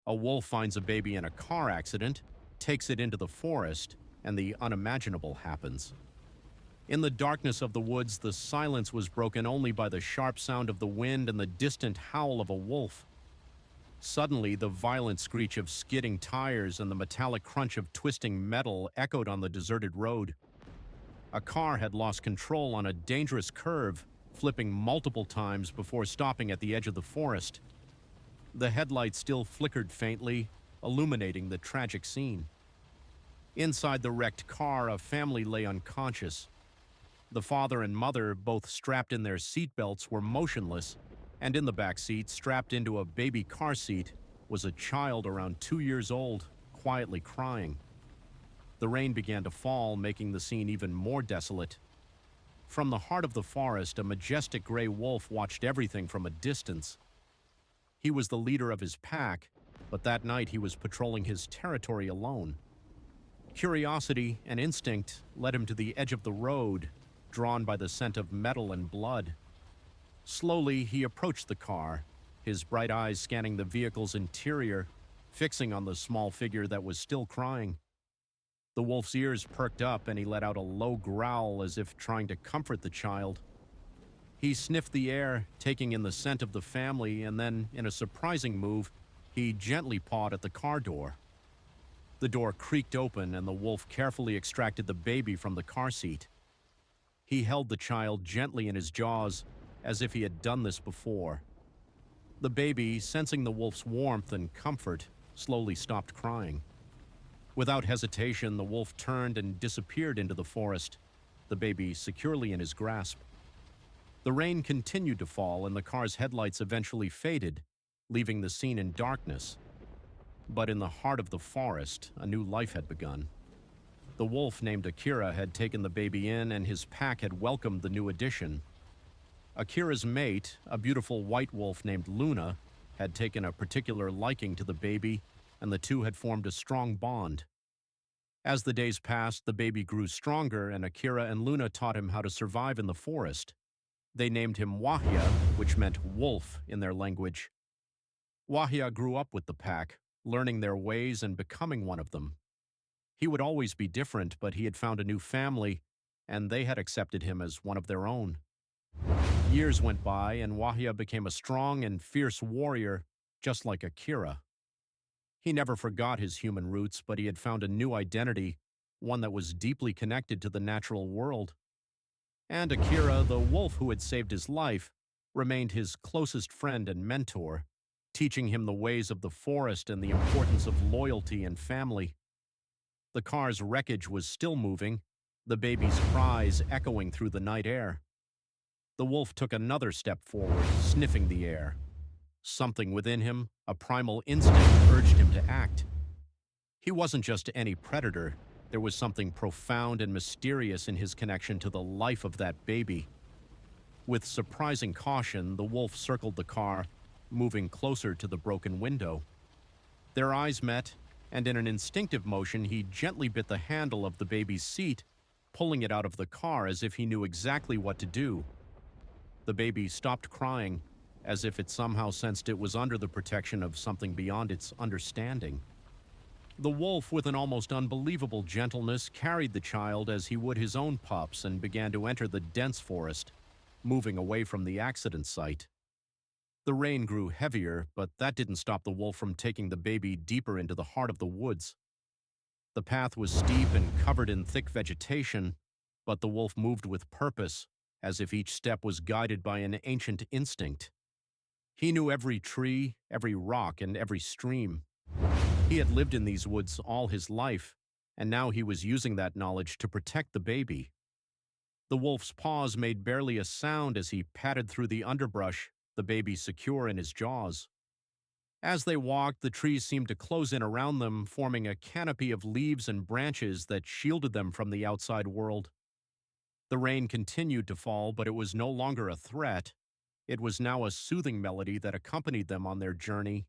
A wolf finds a baby in a car accident, takes it into the forest, and the unimaginable happens. In the darkness of the woods, the silence was broken only by the sharp sound of the wind and the distant howl of a wolf. Suddenly, the violent screech of skidding tires and the metallic crunch of twisting metal echoed on the deserted road. A car had lost control on a dangerous curve, flipping multiple times before stopping at the edge of the forest. The headlights still flickered faintly, illuminating the tragic scene. Inside the wrecked car, a family lay unconscious. The father and mother, both strapped in their seatbelts, were motionless, and in the back seat, strapped into a baby car seat, was a child around 2 years old, quietly crying. The rain began to fall, making the scene even more desolate. From the heart of the forest, a majestic gray wolf watched everything from a distance. He was the leader of his pack, but that night he was patrolling his territory alone. Curiosity and instinct led him to the edge of the road, drawn by the scent of metal and blood. Slowly, he approached the car, his bright eyes scanning the vehicle's interior, fixing on the small figure that was still crying. The wolf's ears perked up and he let out a low growl as if trying to comfort the child. He sniffed the air, taking in the scent of the family, and then, in a surprising move, he gently pawed at the car door. The door creaked open and the wolf carefully extracted the baby from the car seat. He held the child gently in his jaws, as if he had done this before. The baby, sensing the wolf's warmth and comfort, slowly stopped crying. Without hesitation, the wolf turned and disappeared into the forest, the baby securely in his grasp. The rain continued to fall and the car's headlights eventually faded, leaving the scene in darkness. But in the heart of the forest, a new life had begun. The wolf named Akira had taken the baby in and his pack had welcomed the new addition. Akira's mate, a beautiful white wolf named Luna, had taken a particular liking to the baby, and the two had formed a strong bond. As the days passed, the baby grew stronger, and Akira and Luna taught him how to survive in the forest. They named him Wahia, which meant wolf in their language. Wahia grew up with the pack, learning their ways and becoming one of them. He would always be different, but he had found a new family, and they had accepted him as one of their own. Years went by, and Wahia became a strong and fierce warrior, just like Akira. He never forgot his human roots, but he had found a new identity, one that was deeply connected to the natural world. And Akira, the wolf who had saved his life, remained his closest friend and mentor, teaching him the ways of the forest and the importance of loyalty and family. The car's wreckage was still moving, the baby's cries echoing through the night air. The wolf took another step forward, sniffing the air. Something within him, a primal instinct, urged him to act. He wasn't just any predator. There was something profound and mysterious in his connection to the life of that baby. With surprising caution, the wolf circled the car, moving closer to the broken window. Their eyes met, and in an instinctive motion, he gently bit the handle of the baby's seat, pulling it out of the car as if he knew exactly what to do. The baby stopped crying, as if it somehow sensed it was under the protection of something beyond its understanding. The wolf, with an almost unbelievable gentleness, carried the child as he would his own pups and began to enter the dense forest, moving away from the accident site. The rain grew heavier, but that didn't stop the wolf from taking the baby deeper into the heart of the woods. The path was steep and covered in thick vegetation, but the wolf moved with purpose, as if each step was guided by an ancient instinct. He knew every tree, every rock, and every stream. He had lived in these woods all his life, and now he was using that knowledge to protect the baby. The wolf's paws made barely a sound as he padded through the underbrush, the baby secure in his jaws. As they walked, the trees seemed to close in around them, forming a canopy of leaves and branches that shielded them from the outside world. The rain continued to fall, but it was no longer a threat. It was now a soothing melody that accompanied them on their journey,